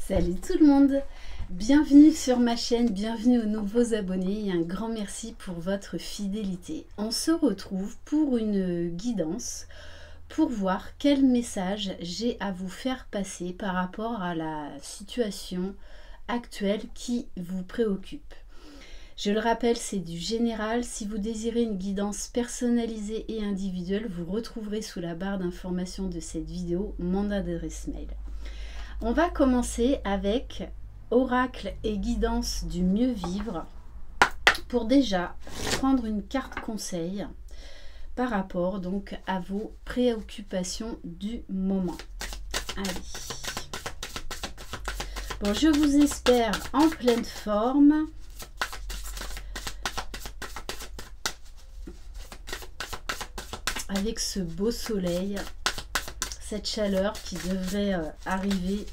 Salut tout le monde, bienvenue sur ma chaîne, bienvenue aux nouveaux abonnés et un grand merci pour votre fidélité. On se retrouve pour une guidance pour voir quel message j'ai à vous faire passer par rapport à la situation actuelle qui vous préoccupe. Je le rappelle, c'est du général. Si vous désirez une guidance personnalisée et individuelle, vous retrouverez sous la barre d'information de cette vidéo mon adresse mail. On va commencer avec oracle et guidance du mieux vivre pour déjà prendre une carte conseil par rapport donc à vos préoccupations du moment. Allez. Bon, je vous espère en pleine forme. Avec ce beau soleil, cette chaleur qui devrait arriver.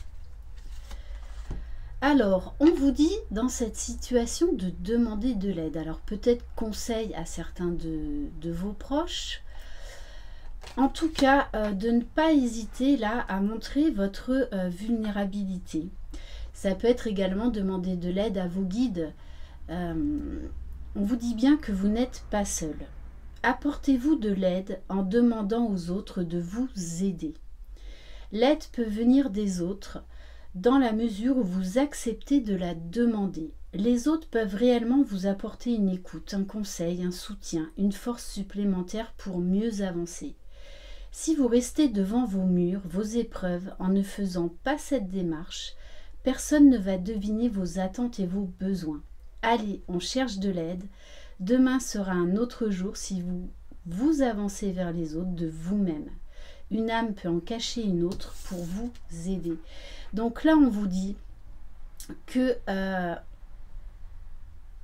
Alors, on vous dit dans cette situation de demander de l'aide. Alors peut-être conseil à certains de vos proches. En tout cas, de ne pas hésiter là à montrer votre vulnérabilité. Ça peut être également demander de l'aide à vos guides. On vous dit bien que vous n'êtes pas seul. Apportez-vous de l'aide en demandant aux autres de vous aider. L'aide peut venir des autres dans la mesure où vous acceptez de la demander. Les autres peuvent réellement vous apporter une écoute, un conseil, un soutien, une force supplémentaire pour mieux avancer. Si vous restez devant vos murs, vos épreuves, en ne faisant pas cette démarche, personne ne va deviner vos attentes et vos besoins. Allez, on cherche de l'aide. Demain sera un autre jour si vous avancez vers les autres de vous-même. Une âme peut en cacher une autre pour vous aider. Donc là, on vous dit que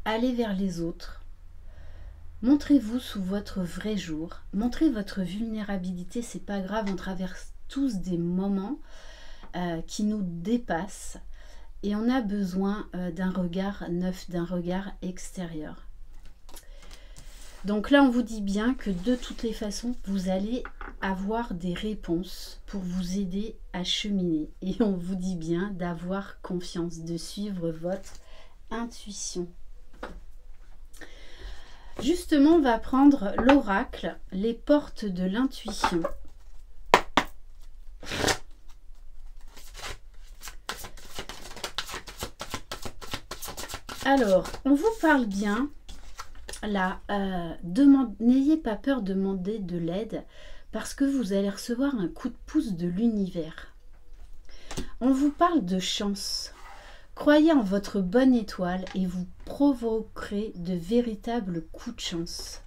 allez vers les autres. Montrez-vous sous votre vrai jour. Montrez votre vulnérabilité. C'est pas grave, on traverse tous des moments qui nous dépassent. Et on a besoin d'un regard neuf, d'un regard extérieur. Donc là, on vous dit bien que de toutes les façons, vous allez avoir des réponses pour vous aider à cheminer. Et on vous dit bien d'avoir confiance, de suivre votre intuition. Justement, on va prendre l'oracle, les portes de l'intuition. Alors, on vous parle bien. Là, n'ayez pas peur de demander de l'aide parce que vous allez recevoir un coup de pouce de l'univers. On vous parle de chance. Croyez en votre bonne étoile et vous provoquerez de véritables coups de chance.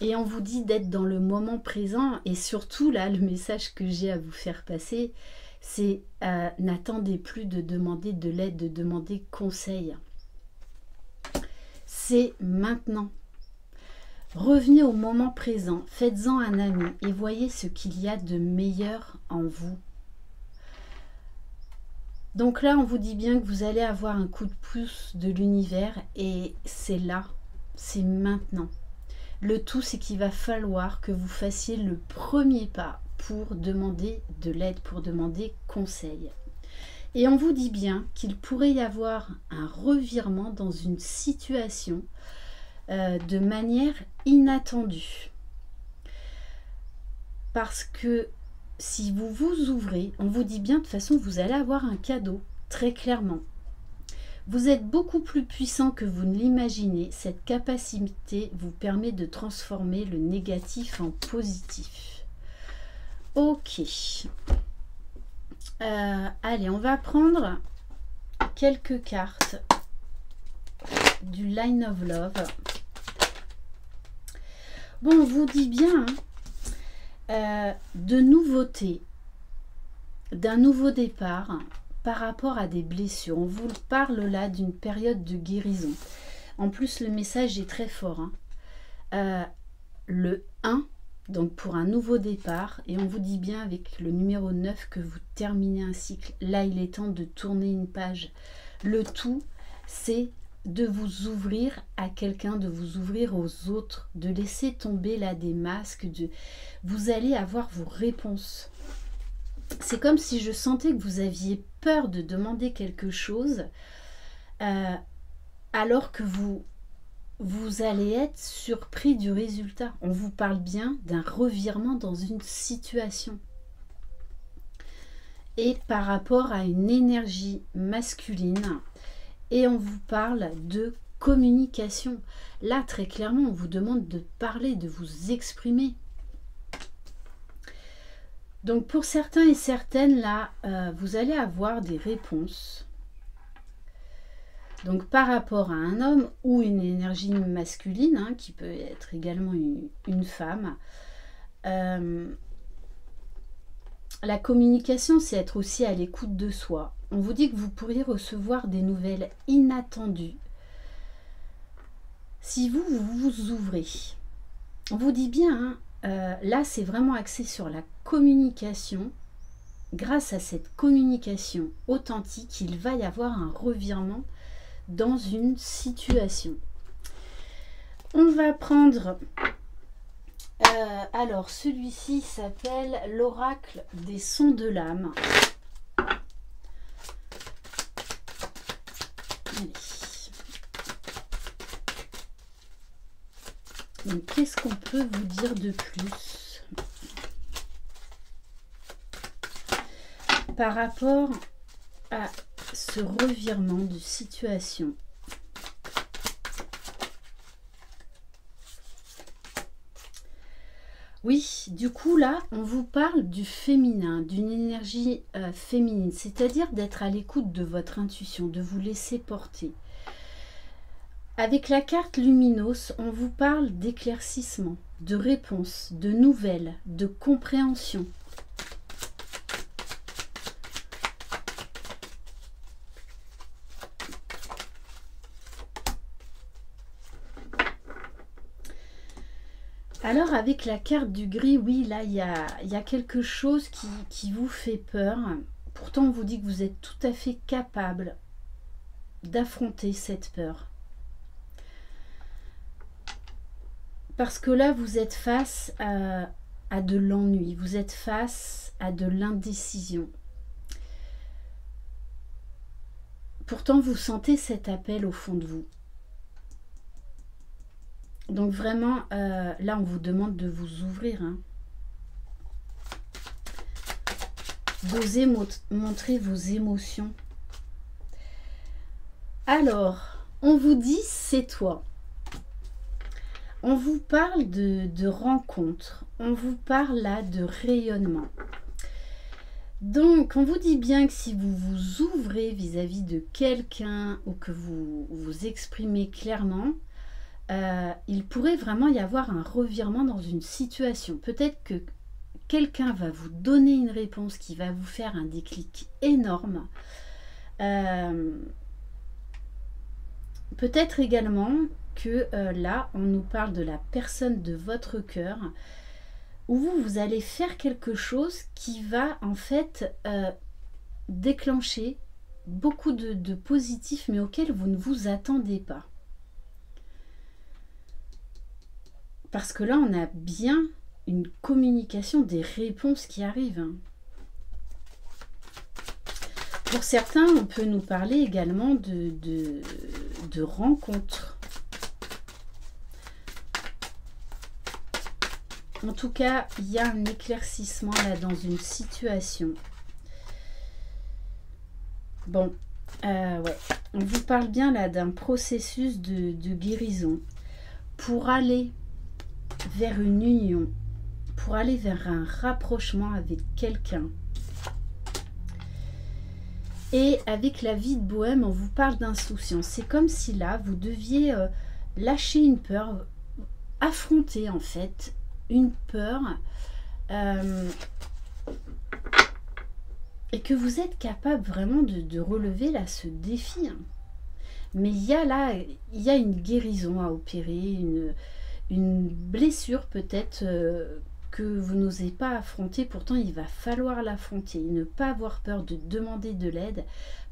Et on vous dit d'être dans le moment présent et surtout là, le message que j'ai à vous faire passer, c'est n'attendez plus de demander de l'aide, de demander conseil. C'est maintenant. Revenez au moment présent, faites-en un ami et voyez ce qu'il y a de meilleur en vous. Donc là, on vous dit bien que vous allez avoir un coup de pouce de l'univers et c'est là, c'est maintenant. Le tout, c'est qu'il va falloir que vous fassiez le premier pas pour demander de l'aide, pour demander conseil. Et on vous dit bien qu'il pourrait y avoir un revirement dans une situation de manière inattendue. Parce que si vous vous ouvrez, on vous dit bien de toute façon, vous allez avoir un cadeau, très clairement. Vous êtes beaucoup plus puissant que vous ne l'imaginez. Cette capacité vous permet de transformer le négatif en positif. Ok. Allez, on va prendre quelques cartes du Line of Love. Bon, on vous dit bien de nouveautés, d'un nouveau départ par rapport à des blessures. On vous parle là d'une période de guérison. En plus, le message est très fort. Le 1. Donc pour un nouveau départ, et on vous dit bien avec le numéro 9 que vous terminez un cycle. Là, il est temps de tourner une page. Le tout, c'est de vous ouvrir à quelqu'un, de vous ouvrir aux autres, de laisser tomber là des masques. Vous allez avoir vos réponses. C'est comme si je sentais que vous aviez peur de demander quelque chose alors que vous allez être surpris du résultat. On vous parle bien d'un revirement dans une situation. Et par rapport à une énergie masculine, et on vous parle de communication. Là, très clairement, on vous demande de parler, de vous exprimer. Donc, pour certains et certaines, là, vous allez avoir des réponses. Donc, par rapport à un homme ou une énergie masculine, hein, qui peut être également une femme. La communication, c'est être aussi à l'écoute de soi. On vous dit que vous pourriez recevoir des nouvelles inattendues si vous vous ouvrez. On vous dit bien, hein, là c'est vraiment axé sur la communication. Grâce à cette communication authentique, il va y avoir un revirement dans une situation. On va prendre... alors, celui-ci s'appelle l'oracle des sons de l'âme. Allez. Donc, qu'est-ce qu'on peut vous dire de plus par rapport à ce revirement de situation? Oui, du coup là, on vous parle du féminin, d'une énergie féminine, c'est-à-dire d'être à l'écoute de votre intuition, de vous laisser porter. Avec la carte Luminos, on vous parle d'éclaircissement, de réponse, de nouvelles, de compréhension. Alors avec la carte du gris, oui, là il y a quelque chose qui vous fait peur. Pourtant on vous dit que vous êtes tout à fait capable d'affronter cette peur. Parce que là vous êtes face à de l'ennui, vous êtes face à de l'indécision. Pourtant vous sentez cet appel au fond de vous. Donc vraiment, là, on vous demande de vous ouvrir. Hein. D'oser montrer vos émotions. Alors, on vous dit, c'est toi. On vous parle de rencontres. On vous parle là de rayonnement. Donc, on vous dit bien que si vous vous ouvrez vis-à-vis de quelqu'un ou que vous vous exprimez clairement, il pourrait vraiment y avoir un revirement dans une situation. Peut-être que quelqu'un va vous donner une réponse qui va vous faire un déclic énorme. Peut-être également que là, on nous parle de la personne de votre cœur, où vous allez faire quelque chose qui va en fait déclencher beaucoup de positifs, mais auxquels vous ne vous attendez pas. Parce que là, on a bien une communication des réponses qui arrivent. Hein. Pour certains, on peut nous parler également de rencontres. En tout cas, il y a un éclaircissement là dans une situation. Bon, ouais. On vous parle bien là d'un processus de guérison pour aller vers une union, pour aller vers un rapprochement avec quelqu'un. Et avec la vie de bohème, on vous parle d'insouciance. C'est comme si là, vous deviez lâcher une peur, affronter en fait une peur, et que vous êtes capable vraiment de relever là ce défi. Hein. Mais il y a une guérison à opérer, une blessure peut-être que vous n'osez pas affronter, pourtant il va falloir l'affronter, ne pas avoir peur de demander de l'aide,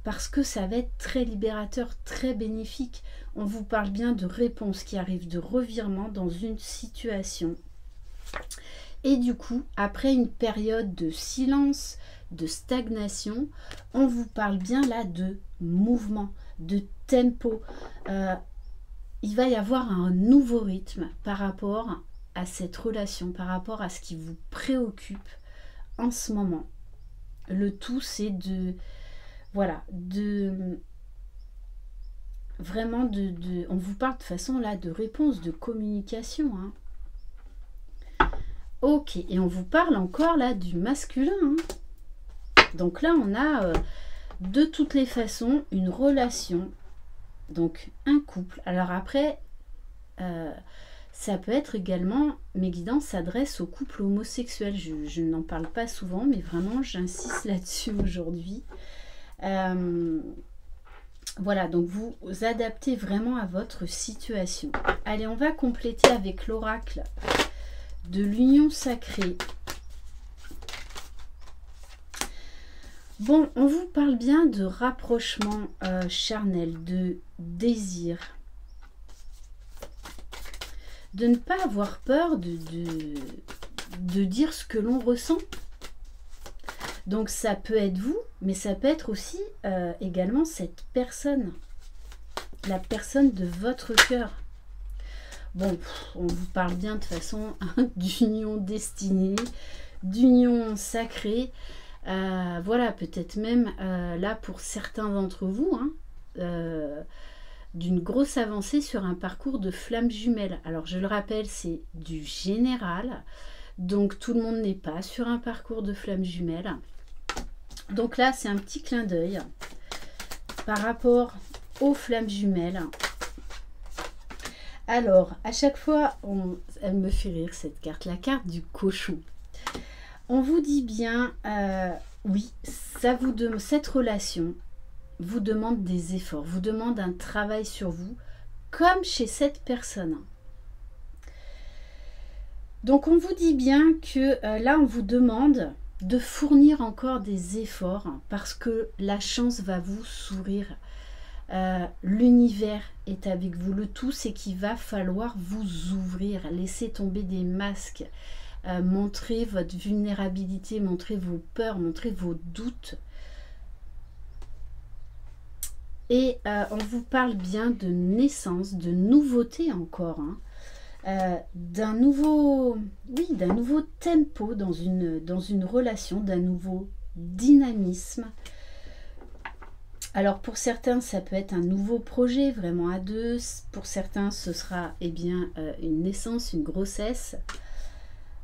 parce que ça va être très libérateur, très bénéfique. On vous parle bien de réponses qui arrivent, de revirement dans une situation. Et du coup, après une période de silence, de stagnation. On vous parle bien là de mouvement, de tempo. Il va y avoir un nouveau rythme par rapport à cette relation, par rapport à ce qui vous préoccupe en ce moment. Le tout, c'est de... Voilà, vraiment on vous parle de façon là de réponse, de communication. Hein. Ok, et on vous parle encore là du masculin. Hein. Donc là, on a de toutes les façons une relation, donc un couple. Alors après, ça peut être également, mes guidances s'adressent aux couples homosexuels. Je n'en parle pas souvent, mais vraiment, j'insiste là-dessus aujourd'hui. Voilà, donc vous adaptez vraiment à votre situation. Allez, on va compléter avec l'oracle de l'union sacrée. Bon, on vous parle bien de rapprochement charnel, de désir. De ne pas avoir peur de dire ce que l'on ressent. Donc ça peut être vous, mais ça peut être aussi également cette personne. La personne de votre cœur. Bon, on vous parle bien de façon d'union destinée, d'union sacrée. Voilà, peut-être même là pour certains d'entre vous, hein, d'une grosse avancée sur un parcours de flammes jumelles. Alors je le rappelle, c'est du général, donc tout le monde n'est pas sur un parcours de flammes jumelles. Donc là, c'est un petit clin d'œil par rapport aux flammes jumelles. Alors, à chaque fois, elle me fait rire cette carte, la carte du cochon. On vous dit bien, oui, cette relation vous demande des efforts, vous demande un travail sur vous, comme chez cette personne. Donc, on vous dit bien que là, on vous demande de fournir encore des efforts parce que la chance va vous sourire. L'univers est avec vous. Le tout, c'est qu'il va falloir vous ouvrir, laisser tomber des masques, montrer votre vulnérabilité, montrer vos peurs, montrer vos doutes. Et on vous parle bien de naissance, de nouveauté encore, hein. D'un nouveau tempo dans une relation, d'un nouveau dynamisme. Alors pour certains, ça peut être un nouveau projet vraiment à deux. Pour certains, ce sera une naissance, une grossesse.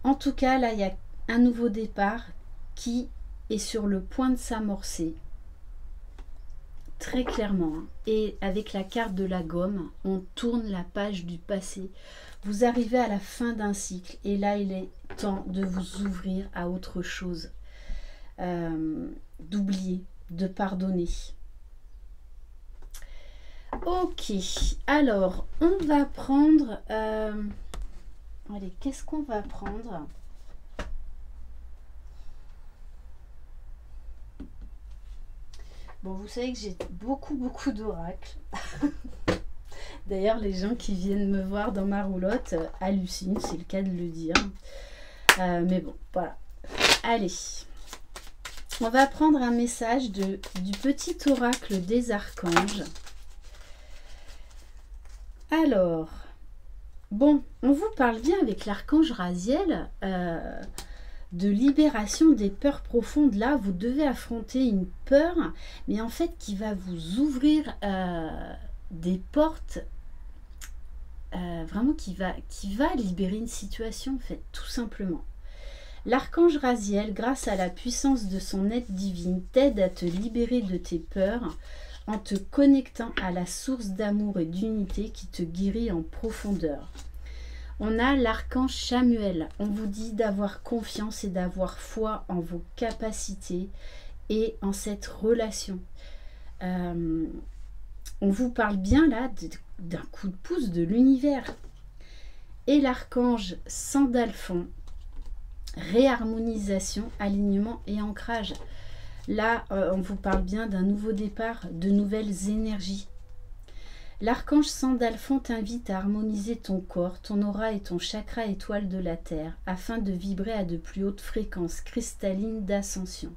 En tout cas, là, il y a un nouveau départ qui est sur le point de s'amorcer. Très clairement. Hein. Et avec la carte de la gomme, on tourne la page du passé. Vous arrivez à la fin d'un cycle. Et là, il est temps de vous ouvrir à autre chose. D'oublier, de pardonner. Ok. Alors, on va prendre... allez, qu'est-ce qu'on va prendre ? Bon, vous savez que j'ai beaucoup d'oracles. D'ailleurs, les gens qui viennent me voir dans ma roulotte hallucinent, c'est le cas de le dire. Mais bon, voilà. Allez, on va prendre un message du petit oracle des archanges. Alors, bon, on vous parle bien avec l'archange Raziel de libération des peurs profondes. Là, vous devez affronter une peur, mais en fait qui va vous ouvrir des portes, vraiment qui va libérer une situation, en fait, tout simplement. L'archange Raziel, grâce à la puissance de son aide divine, t'aide à te libérer de tes peurs en te connectant à la source d'amour et d'unité qui te guérit en profondeur. On a l'archange Chamuel. On vous dit d'avoir confiance et d'avoir foi en vos capacités et en cette relation. On vous parle bien là d'un coup de pouce de l'univers. Et l'archange Sandalphon. Réharmonisation, alignement et ancrage. Là, on vous parle bien d'un nouveau départ, de nouvelles énergies. L'archange Sandalphon t'invite à harmoniser ton corps, ton aura et ton chakra étoile de la Terre afin de vibrer à de plus hautes fréquences cristallines d'ascension.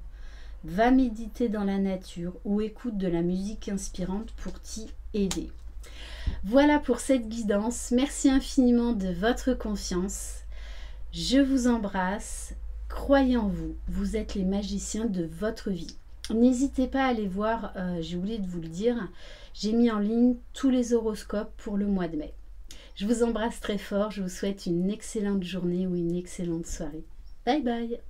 va méditer dans la nature ou écoute de la musique inspirante pour t'y aider. Voilà pour cette guidance. Merci infiniment de votre confiance. Je vous embrasse. Croyez en vous. Vous êtes les magiciens de votre vie. N'hésitez pas à aller voir, j'ai oublié de vous le dire, j'ai mis en ligne tous les horoscopes pour le mois de mai. Je vous embrasse très fort. Je vous souhaite une excellente journée ou une excellente soirée. Bye bye.